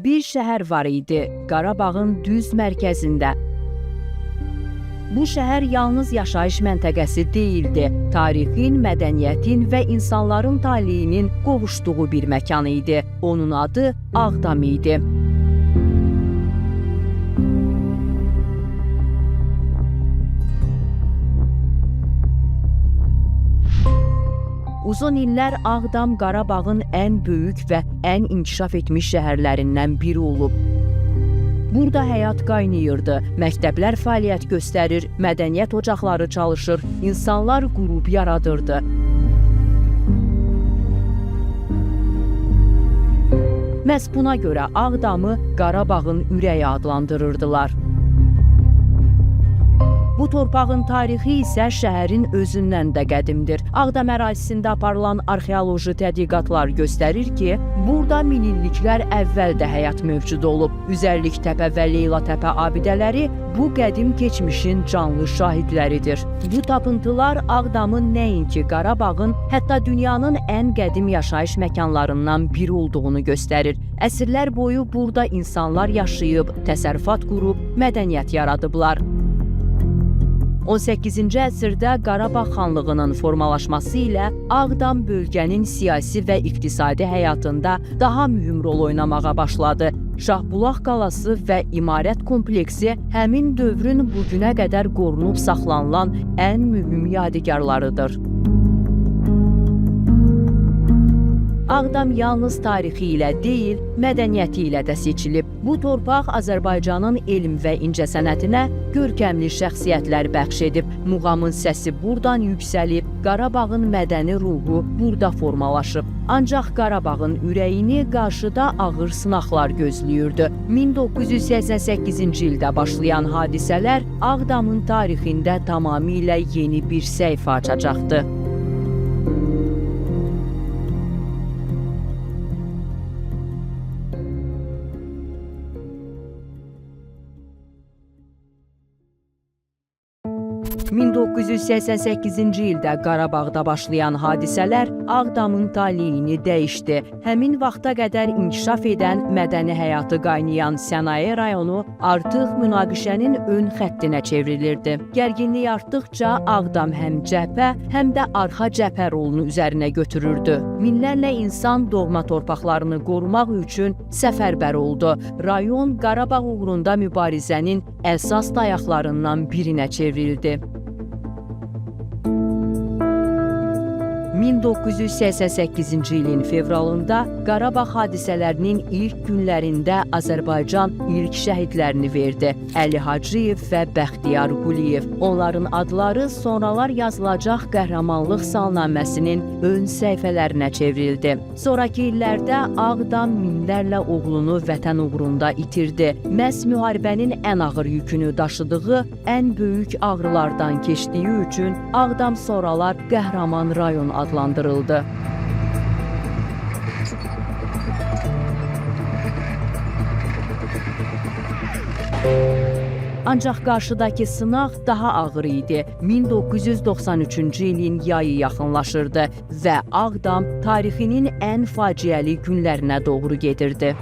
Bir şəhər var idi, Qarabağın düz mərkəzində. Bu şəhər yalnız yaşayış məntəqəsi deyildi, tarixin, mədəniyyətin və insanların taleyinin qovuşduğu bir məkan idi. Onun adı Ağdam idi. Uzun illər Ağdam Qarabağın ən böyük və ən inkişaf etmiş şəhərlərindən biri olub. Burada həyat qaynayırdı, məktəblər fəaliyyət göstərir, mədəniyyət ocaqları çalışır, insanlar qrup yaradırdı. Məhz buna görə Ağdamı Qarabağın ürəyi adlandırırdılar. Bu torpağın tarixi isə şəhərin özündən də qədimdir. Ağdam ərazisində aparılan arxeoloji tədqiqatlar göstərir ki, burada minilliklər əvvəl də həyat mövcud olub. Üzərlik təpə və Leyla təpə abidələri bu qədim keçmişin canlı şahidləridir. Bu tapıntılar Ağdamın nəinki Qarabağın, hətta dünyanın ən qədim yaşayış məkanlarından biri olduğunu göstərir. Əsrlər boyu burada insanlar yaşayıb, təsərrüfat qurub, mədəniyyət yaradıblar. 18-ci əsrdə Qarabağ xanlığının formalaşması ilə Ağdam bölgənin siyasi və iqtisadi həyatında daha mühüm rol oynamağa başladı. Şahbulaq qalası və imarət kompleksi həmin dövrün bugünə qədər qorunub saxlanılan ən mühüm yadigarlarıdır. Ağdam yalnız tarixi ilə deyil, mədəniyyəti ilə də seçilib. Bu torpaq Azərbaycanın elm və incəsənətinə görkəmli şəxsiyyətlər bəxş edib. Muğamın səsi buradan yüksəlib, Qarabağın mədəni ruhu burada formalaşıb. Ancaq Qarabağın ürəyini qarşıda ağır sınaqlar gözləyirdi. 1988-ci ildə başlayan hadisələr Ağdamın tarixində tamamilə yeni bir səhifə açacaqdı. ...1988-ci ildə Qarabağda başlayan hadisələr Ağdamın taleyini dəyişdi. Həmin vaxta qədər inkişaf edən, mədəni həyatı qaynayan sənaye rayonu artıq münaqişənin ön xəttinə çevrilirdi. Gərginlik artdıqca Ağdam həm cəbhə, həm də arxa cəbhə rolunu üzərinə götürürdü. Minlərlə insan doğma torpaqlarını qorumaq üçün səfərbər oldu. Rayon Qarabağ uğrunda mübarizənin əsas dayaqlarından birinə çevrildi. 1988-ci ilin fevralında Qarabağ hadisələrinin ilk günlərində Azərbaycan ilk şəhidlərini verdi. Əli Hacıyev və Bəxtiyar Quliyev. Onların adları sonralar yazılacaq qəhrəmanlıq salnaməsinin ön səhifələrinə çevrildi. Sonrakı illərdə Ağdam minlərlə oğlunu vətən uğrunda itirdi. Məhz müharibənin ən ağır yükünü daşıdığı, ən böyük ağrılardan keçdiyi üçün Ağdam sonralar qəhrəman rayon adlandırıldı. Ancaq qarşıdakı sınaq daha ağır idi. 1993-cü ilin yayı yaxınlaşırdı və Ağdam tarixinin ən faciəli günlərinə doğru gedirdi.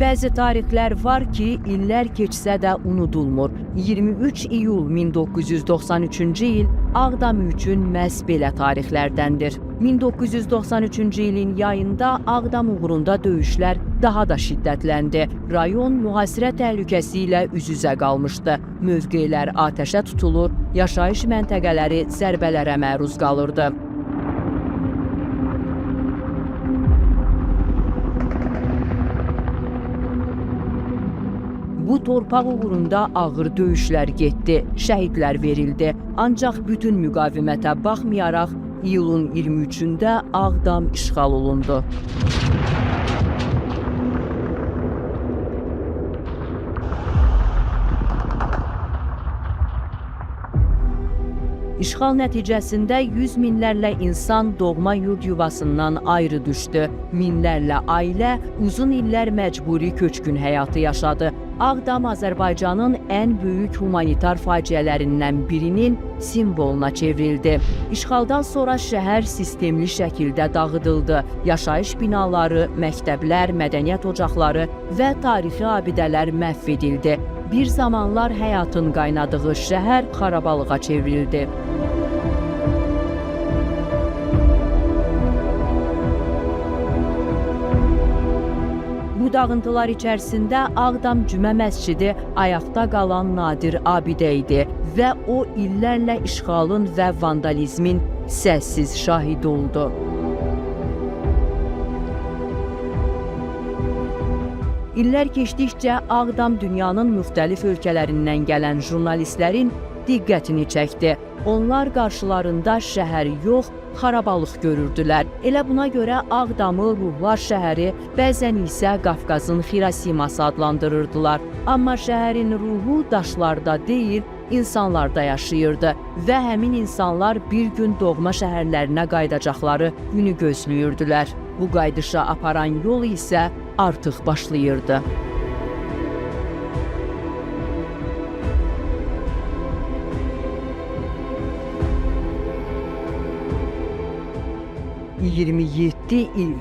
Bəzi tarixlər var ki, illər keçsə də unudulmur. 23 iyul 1993-cü il Ağdam üçün məhz belə tarixlərdəndir. 1993-cü ilin yayında Ağdam uğrunda döyüşlər daha da şiddətləndi. Rayon mühasirə təhlükəsi ilə üz-üzə qalmışdı. Mövqelər atəşə tutulur, yaşayış məntəqələri zərbələrə məruz qalırdı. Bu torpaq uğrunda ağır döyüşlər getdi, şəhidlər verildi. Ancaq bütün müqavimətə baxmayaraq, iyulun 23-də Ağdam işğal olundu. İşğal nəticəsində yüz minlərlə insan doğma yurd yuvasından ayrı düşdü. Minlərlə ailə uzun illər məcburi köçkün həyatı yaşadı. Ağdam Azərbaycanın ən böyük humanitar faciələrindən birinin simvoluna çevrildi. İşğaldan sonra şəhər sistemli şəkildə dağıdıldı. Yaşayış binaları, məktəblər, mədəniyyət ocaqları və tarixi abidələr məhv edildi. Bir zamanlar həyatın qaynadığı şəhər xarabalığa çevrildi. Bu dağıntılar içərisində Ağdam Cümə məscidi ayaqda qalan nadir abidə idi və o illərlə işğalın və vandalizmin səssiz şahidi oldu. İllər keçdikcə Ağdam dünyanın müxtəlif ölkələrindən gələn jurnalistlərin diqqətini çəkdi. Onlar qarşılarında şəhər yox, xarabalıq görürdülər. Elə buna görə Ağdamı ruhlar şəhəri, bəzən isə Qafqazın Xirosiması adlandırırdılar. Amma şəhərin ruhu daşlarda deyil, insanlarda yaşayırdı və həmin insanlar bir gün doğma şəhərlərinə qayıdacaqları günü gözləyirdilər. Bu qayıdışa aparan yol isə artıq başlayırdı. il.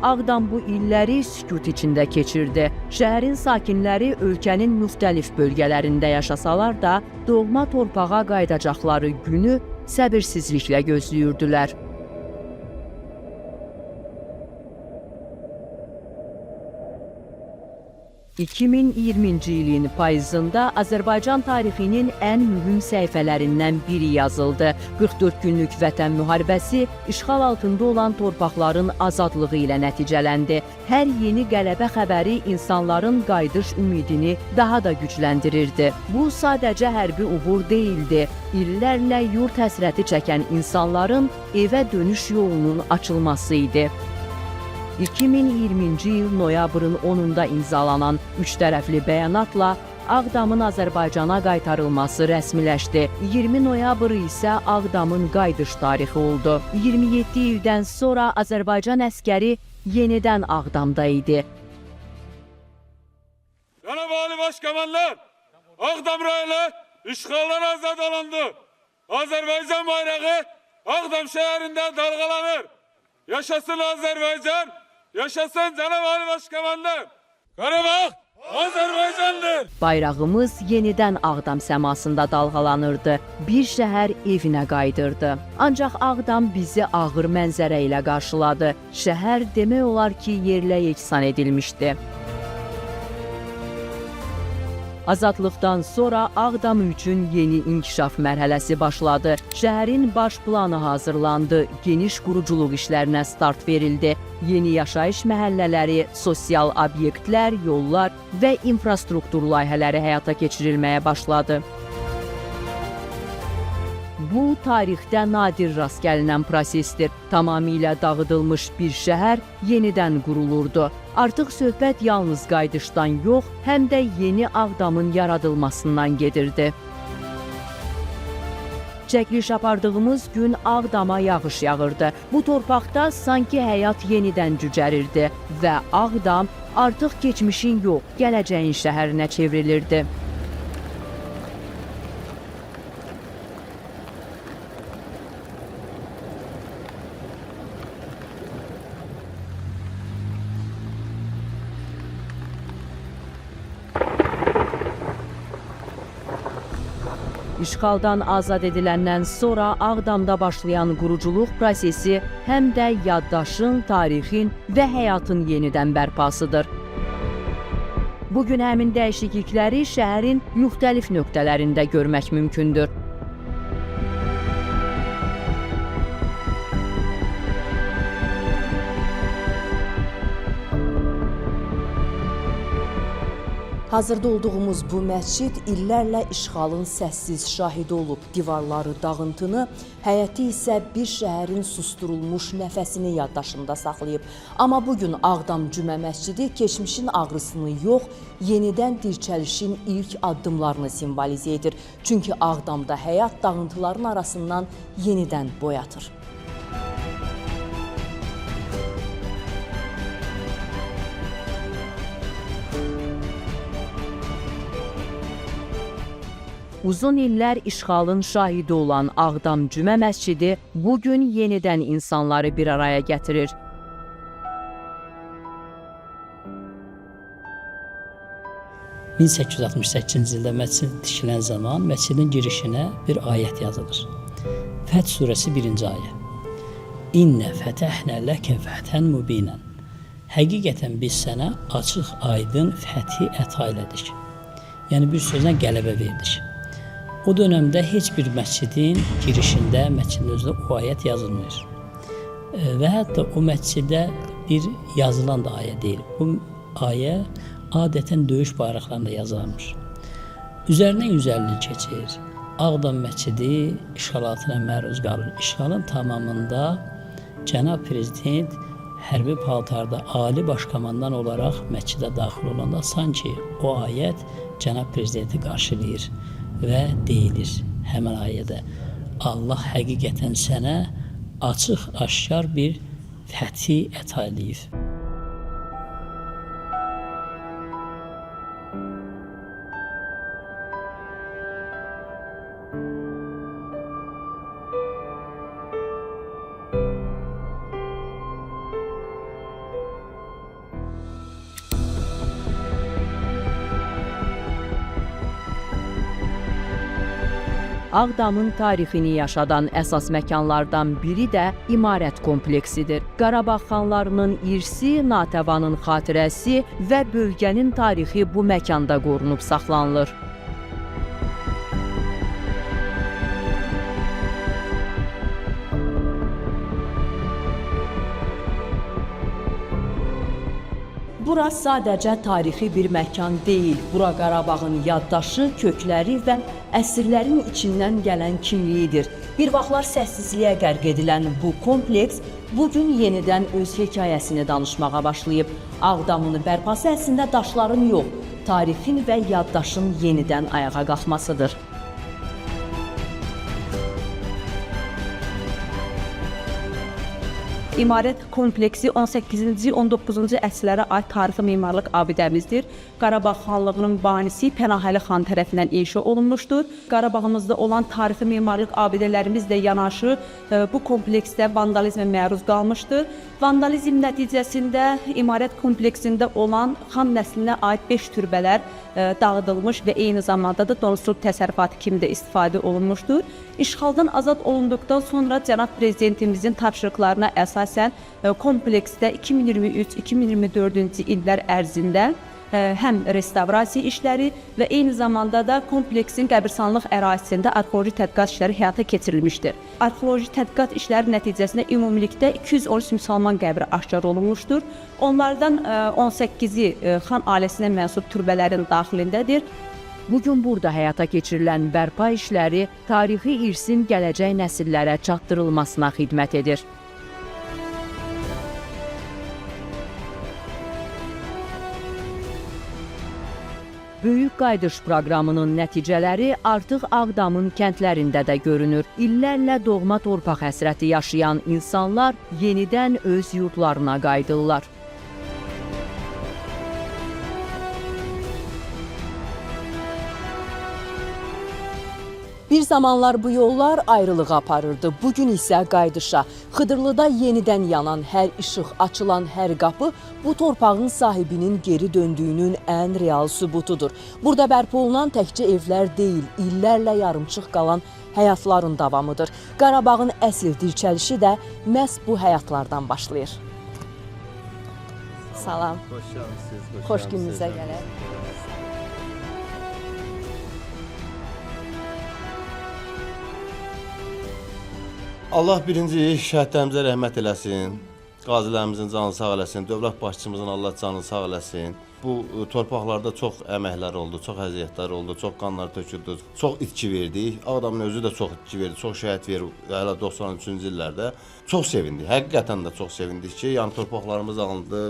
Ağdam bu illəri sükut içində keçirdi. Şəhərin sakinləri ölkənin müxtəlif bölgələrində yaşasalar da, doğma torpağa qayıdacaqları günü səbirsizliklə gözləyirdilər. 2020-ci ilin payızında Azərbaycan tarixinin ən mühüm səhifələrindən biri yazıldı. 44 günlük vətən müharibəsi işğal altında olan torpaqların azadlığı ilə nəticələndi. Hər yeni qələbə xəbəri insanların qayıdış ümidini daha da gücləndirirdi. Bu sadəcə hərbi uğur deyildi. İllərlə yurd həsrəti çəkən insanların evə dönüş yolunun açılması idi. 2020-ci il noyabrın 10-da imzalanan üçtərəfli bəyanatla Ağdamın Azərbaycana qaytarılması rəsmiləşdi. 20 noyabr isə Ağdamın qayıdış tarixi oldu. 27 ildən sonra Azərbaycan əskəri yenidən Ağdamda idi. Cənab Ali Başkomandan, Ağdam rayonu işğaldan azad olundu. Azərbaycan bayrağı Ağdam şəhərində dalgalanır. Yaşasın Azərbaycan, yaşasın Cənab Ali Başkomandan. Qarabağ Azərbaycandır. Bayrağımız yenidən Ağdam səmasında dalğalanırdı. Bir şəhər evinə qayıdırdı. Ancaq Ağdam bizi ağır mənzərə ilə qarşıladı. Şəhər demək olar ki, yerlə yeksan edilmişdi. Azadlıqdan sonra Ağdam üçün yeni inkişaf mərhələsi başladı. Şəhərin baş planı hazırlandı, geniş quruculuq işlərinə start verildi. Yeni yaşayış məhəllələri, sosial obyektlər, yollar və infrastruktur layihələri həyata keçirilməyə başladı. Bu, tarixdə nadir rast gəlinən prosesdir. Tamamilə dağıdılmış bir şəhər yenidən qurulurdu. Artıq söhbət yalnız qayıdışdan yox, həm də yeni Ağdamın yaradılmasından gedirdi. Çəkiliş apardığımız gün Ağdama yağış yağırdı. Bu torpaqda sanki həyat yenidən cücərirdi və Ağdam artıq keçmişin yox, gələcəyin şəhərinə çevrilirdi. İşğaldan azad ediləndən sonra Ağdamda başlayan quruculuq prosesi həm də yaddaşın, tarixin və həyatın yenidən bərpasıdır. Bugün həmin dəyişiklikləri şəhərin müxtəlif nöqtələrində görmək mümkündür. Hazırda olduğumuz bu məscid illərlə işğalın səssiz şahidi olub. Divarları dağıntını, həyəti isə bir şəhərin susturulmuş nəfəsini yaddaşında saxlayıb. Amma bugün Ağdam Cümə məscidi keçmişin ağrısını yox, yenidən dirçəlişin ilk addımlarını simvolizə edir. Çünki Ağdamda həyat dağıntıların arasından yenidən boyatır. Uzun illər işğalın şahidi olan Ağdam Cümə məscidi bugün yenidən insanları bir araya gətirir. (1868-ci ildə məscid tikilən zaman məscidin girişinə bir ayət yazılır. Fəth surəsi 1-ci ayə. İnnə fətəhnə ləkə fətən mubinən. Həqiqətən biz sənə açıq, aydın fəthi əta elədik. Yəni bir sözlə qələbə verdik. O dövrdə heç bir məscidin girişində, məscidin özündə o ayət yazılmır. Və hətta o məscidə bir yazılan da ayə deyil. Bu ayə adətən döyüş bayraqlarında yazılmış. Üzərindən 150 il keçir. Ağdam məscidi işğalatına məruz qalır. İşğalın tamamında Cənab Prezident hərbi paltarda ali başkomandan olaraq məscidə daxil olanda sanki o ayət Cənab Prezidenti qarşılayır. Və deyilir həmən ayədə Allah həqiqətən sənə açıq, aşkar bir fəthi əta eləyib. Ağdamın tarixini yaşadan əsas məkanlardan biri də İmarət kompleksidir. Qarabağ xanlarının irsi, Natəvanın xatirəsi və bölgənin tarixi bu məkanda qorunub saxlanılır. Bura sadəcə tarixi bir məkan deyil. Bura Qarabağın yaddaşı, kökləri və əsrlərin içindən gələn kimliyidir. Bir vaxtlar səssizliyə qərq edilən bu kompleks bugün yenidən öz hekayəsini danışmağa başlayıb. Ağdamın bərpası əslində daşların yox, tarixin və yaddaşın yenidən ayağa qalxmasıdır. İmarət kompleksi 18-ci, 19-cu əsrlərə aid tarixi memarlıq abidəmizdir. Qarabağ xanlığının banisi Pənahəli xan tərəfindən inşa olunmuşdur. Qarabağımızda olan tarixi memarlıq abidələrimizlə yanaşı bu kompleksdə vandalizmə məruz qalmışdır. Vandalizm nəticəsində İmarət kompleksində olan xan nəslinə aid 5 türbələr dağıdılmış və eyni zamanda da donuzçuluq təsərrüfatı kimi də istifadə olunmuşdur. İşğaldan azad olunduqdan sonra Cənab Prezidentimizin tapşırıqlarına əsasən kompleksdə 2023-2024-cü illər ərzində həm restavrasiya işləri və eyni zamanda da kompleksin qəbirstanlıq ərazisində arxeoloji tədqiqat işləri həyata keçirilmişdir. Arxeoloji tədqiqat işləri nəticəsində ümumilikdə 213 müsəlman qəbri aşkar olunmuşdur. Onlardan 18-i xan ailəsinə mənsub türbələrin daxilindədir. Bugün burada həyata keçirilən bərpa işləri tarixi irsin gələcək nəsillərə çatdırılmasına xidmət edir. Böyük Qayıdış proqramının nəticələri artıq Ağdamın kəndlərində də görünür. İllərlə doğma torpaq həsrəti yaşayan insanlar yenidən öz yurdlarına qayıdırlar. Bir zamanlar bu yollar ayrılığa aparırdı. Bugün isə qayıdışa. Xıdırlıda yenidən yanan hər işıq, açılan hər qapı bu torpağın sahibinin geri döndüyünün ən real sübutudur. Burada bərpa olunan təkcə evlər deyil, illərlə yarımçıq qalan həyatların davamıdır. Qarabağın əsl dirçəlişi də məhz bu həyatlardan başlayır. Salam. Xoş gününüzə gələk. Allah birinci şəhidlərimizə rəhmət eləsin, qazilərimizin canını sağ eləsin, dövlət başçımızın Allah canını sağ eləsin. Bu torpaqlarda çox əməklər oldu, çox əziyyətlər oldu, çox qanlar töküldü, çox itki verdik. Ağdamın özü də çox itki verdi, çox şəhid verdi. Hələ 93-cü illərdə çox sevindik. Həqiqətən də çox sevindik ki, yəni torpaqlarımız alındı.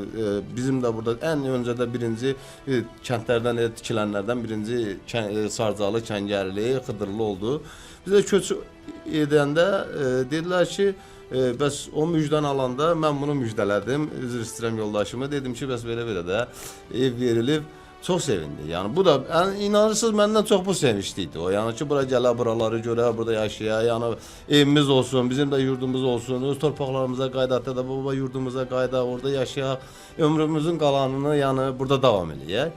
Bizim də burada ən öncədə birinci kəndlərdən tikilənlərdən birinci Sarcalı, Kəngərli, Xıdırlı oldu. Bizə köç edəndə dedilər ki, bəs o müjdən alanda mən bunu müjdələdim, üzr istəyirəm yoldaşımı, dedim ki, bəs belə də ev verilib, çox sevindi. Yəni bu da, yəni inanırsınız məndən çox bu sevinçliydi o. Yəni ki, bura gələ, buraları görə, burada yaşaya, yəni evimiz olsun, bizim də yurdumuz olsun, öz torpaqlarımıza qayıda, da baba yurdumuza qayıda, orada yaşaya, ömrümüzün qalanını yəni burada davam eləyək.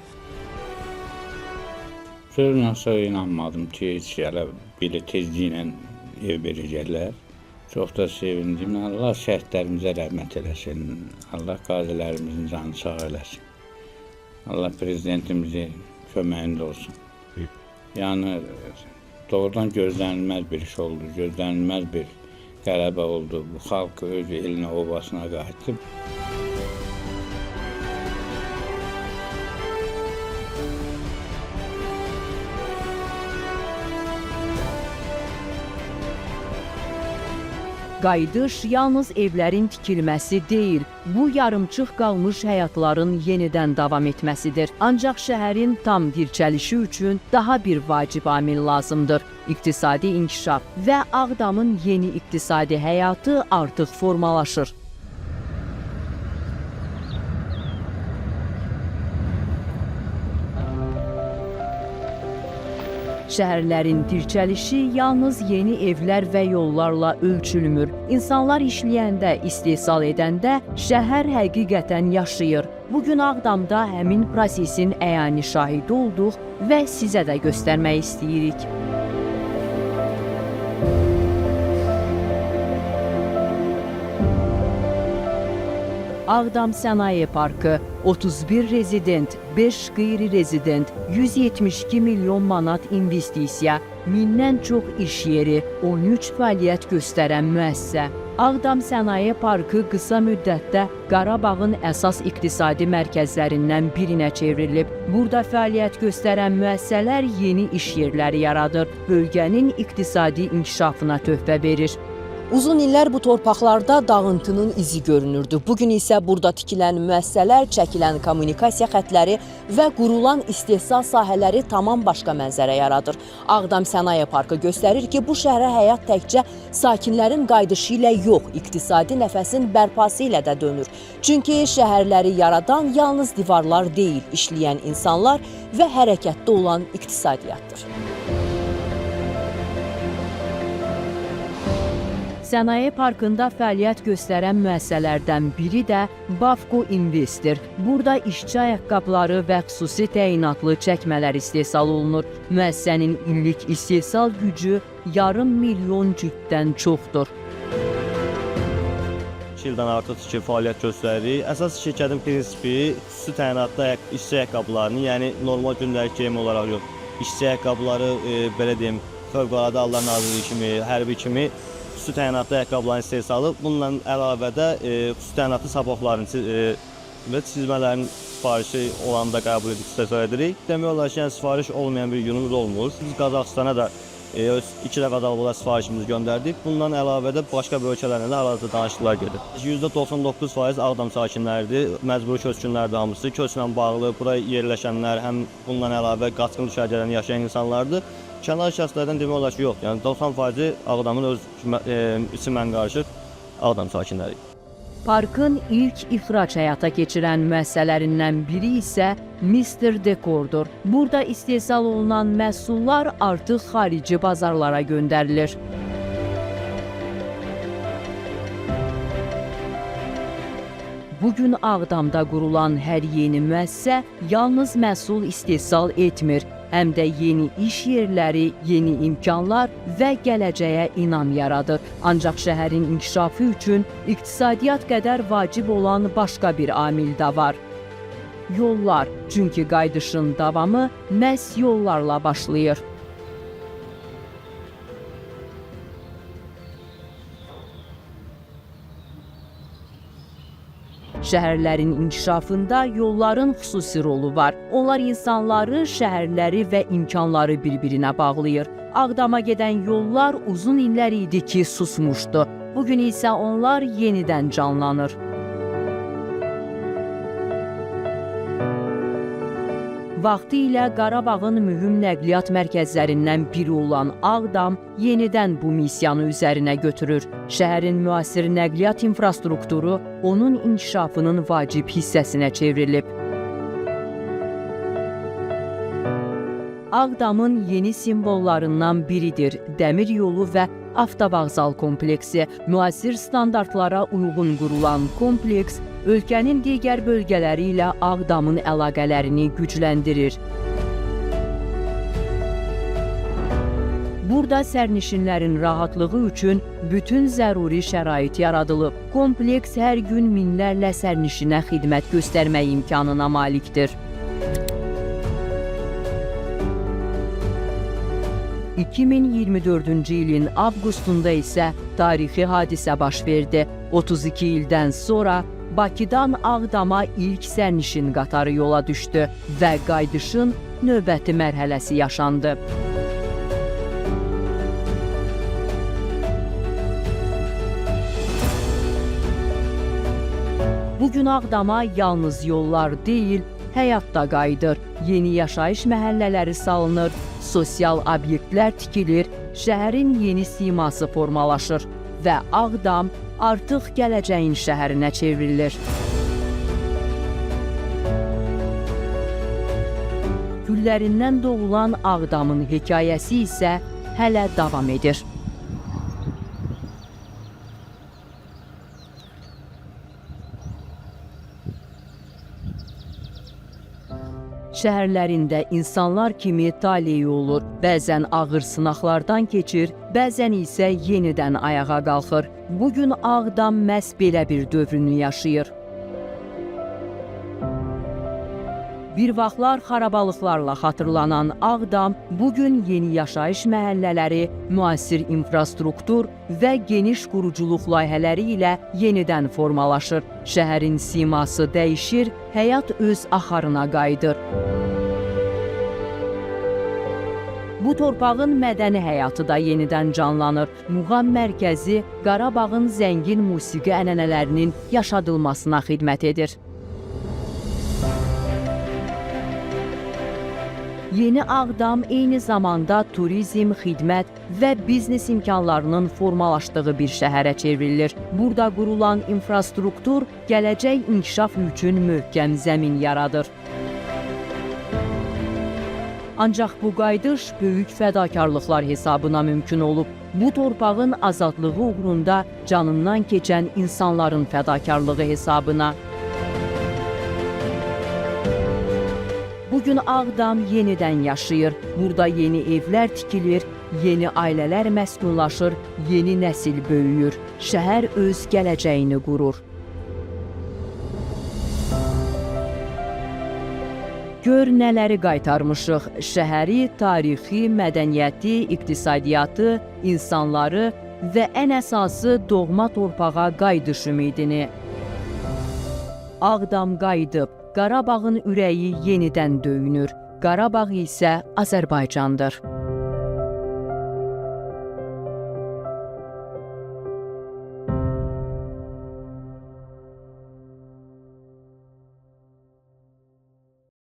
Sözlə sonra inanmadım ki, heç gələ belə tezliklə ev verəcəklər. Çox da sevindim. Allah şəhidlərimizə rəhmət eləsin. Allah qazilərimizin canı sağ eləsin. Allah prezidentimizi köməyində olsun. Yəni doğrudan gözlənilməz bir iş oldu, gözlənilməz bir qələbə oldu. Bu xalq öz elinə, ovasına qayıtdı. Qayıdış yalnız evlərin tikilməsi deyil, bu yarımçıq qalmış həyatların yenidən davam etməsidir. Ancaq şəhərin tam dirçəlişi üçün daha bir vacib amil lazımdır. İqtisadi inkişaf və Ağdamın yeni iqtisadi həyatı artıq formalaşır. Şəhərlərin dirçəlişi yalnız yeni evlər və yollarla ölçülmür. İnsanlar işləyəndə, istehsal edəndə şəhər həqiqətən yaşayır. Bugün Ağdamda həmin prosesin əyani şahidi olduq və sizə də göstərmək istəyirik. Ağdam Sənaye Parkı, 31 rezident, 5 qeyri-rezident, 172 milyon manat investisiya, 1000-dən çox iş yeri, 13 fəaliyyət göstərən müəssisə. Ağdam Sənaye Parkı qısa müddətdə Qarabağın əsas iqtisadi mərkəzlərindən birinə çevrilib. Burada fəaliyyət göstərən müəssisələr yeni iş yerləri yaradır, bölgənin iqtisadi inkişafına töhfə verir. Uzun illər bu torpaqlarda dağıntının izi görünürdü. Bugün isə burada tikilən müəssisələr, çəkilən kommunikasiya xətləri və qurulan istehsal sahələri tamam başqa mənzərə yaradır. Ağdam Sənaye Parkı göstərir ki, bu şəhərə həyat təkcə sakinlərin qayıdışı ilə yox, iqtisadi nəfəsin bərpası ilə də dönür. Çünki şəhərləri yaradan yalnız divarlar deyil, işləyən insanlar və hərəkətdə olan iqtisadiyyatdır. Sənaye Parkında fəaliyyət göstərən müəssisələrdən biri də Bafco Investor. Burada işçi ayaqqabıları və xüsusi təyinatlı çəkmələr istehsal olunur. Müəssisənin illik istehsal gücü yarım milyon cütdən çoxdur. 2 ildən artıq ki, fəaliyyət göstəririk. Əsas şirkətin prinsipi xüsusi təyinatlı işçi ayaqqabılarını, yəni normal gündəlik geyim olaraq yox, işçi ayaqqabıları, belə deyim, Fövqəladə Hallar Nazirliyi kimi, hərbi kimi xüsusi təyinatlı ayaqqabıların istehsalı. Bununla əlavə də xüsusi təyinatlı sabahların və çizmələrin sifarişi olanda qəbul edib istehsal edirik. Demək olar ki, yəni sifariş olmayan bir günümüz olmur. Biz Qazaxıstana da 2 dəfə qazalıqla sifarişimizi göndərdik. Bundan əlavə də başqa ölkələrlə də hal-hazırda danışıqlar gedir. %99% Ağdam sakinləridir, məcburi köçkünlərdir hamısı. Köçlə bağlı bura yerləşənlər, həm bundan əlavə qaçqın düşərgələrində yaşayan insanlardır. Kənar şəxslərdən demək olar ki, yox. Yəni 90% Ağdamın öz içindən qarışıq Ağdam sakinləri. Parkın ilk ixrac həyata keçirən müəssisələrindən biri isə Mr. Decordur. Burada istehsal olunan məhsullar artıq xarici bazarlara göndərilir. Bugün Ağdamda qurulan hər yeni müəssisə yalnız məhsul istehsal etmir, həm də yeni iş yerləri, yeni imkanlar və gələcəyə inam yaradır. Ancaq şəhərin inkişafı üçün iqtisadiyyat qədər vacib olan başqa bir amil də var. Yollar, çünki qayıdışın davamı məhz yollarla başlayır. Şəhərlərin inkişafında yolların xüsusi rolu var. Onlar insanları, şəhərləri və imkanları bir-birinə bağlayır. Ağdama gedən yollar uzun illər idi ki, susmuşdu. Bugün isə onlar yenidən canlanır. Vaxtı ilə Qarabağın mühüm nəqliyyat mərkəzlərindən biri olan Ağdam yenidən bu missiyanı üzərinə götürür. Şəhərin müasir nəqliyyat infrastrukturu onun inkişafının vacib hissəsinə çevrilib. Ağdamın yeni simvollarından biridir dəmir yolu və avtovağzal kompleksi. Müasir standartlara uyğun qurulan kompleks ölkənin digər bölgələri ilə Ağdamın əlaqələrini gücləndirir. Burada sərnişinlərin rahatlığı üçün bütün zəruri şərait yaradılıb. Kompleks hər gün minlərlə sərnişinə xidmət göstərmək imkanına malikdir. 2024-cü ilin avqustunda isə tarixi hadisə baş verdi. 32 ildən sonra Bakıdan Ağdama ilk sərnişin qatarı yola düşdü və qaydışın növbəti mərhələsi yaşandı. Bugün Ağdama yalnız yollar deyil, həyat da qayıdır. Yeni yaşayış məhəllələri salınır, sosial obyektlər tikilir, şəhərin yeni siması formalaşır və Ağdam artıq gələcəyin şəhərinə çevrilir. Güllərindən doğulan Ağdamın hekayəsi isə hələ davam edir. Şəhərlərində insanlar kimi taleyi olur. Bəzən ağır sınaqlardan keçir, bəzən isə yenidən ayağa qalxır. Bugün Ağdam məhz belə bir dövrünü yaşayır. Bir vaxtlar xarabalıqlarla xatırlanan Ağdam, bugün yeni yaşayış məhəllələri, müasir infrastruktur və geniş quruculuq layihələri ilə yenidən formalaşır. Şəhərin siması dəyişir, həyat öz axarına qayıdır. Bu torpağın mədəni həyatı da yenidən canlanır. Muğam mərkəzi Qarabağın zəngin musiqi ənənələrinin yaşadılmasına xidmət edir. Yeni Ağdam eyni zamanda turizm, xidmət və biznes imkanlarının formalaşdığı bir şəhərə çevrilir. Burada qurulan infrastruktur gələcək inkişaf üçün möhkəm zəmin yaradır. Ancaq bu qayıdış böyük fədakarlıqlar hesabına mümkün olub. Bu torpağın azadlığı uğrunda canından keçən insanların fədakarlığı hesabına. Bugün Ağdam yenidən yaşayır. Burada yeni evlər tikilir, yeni ailələr məskunlaşır, yeni nəsil böyüyür. Şəhər öz gələcəyini qurur. Gör nələri qaytarmışıq. Şəhəri, tarixi, mədəniyyəti, iqtisadiyyatı, insanları və ən əsası doğma torpağa qayıdış ümidini. Ağdam qayıdıb, Qarabağın ürəyi yenidən döyünür. Qarabağ isə Azərbaycandır.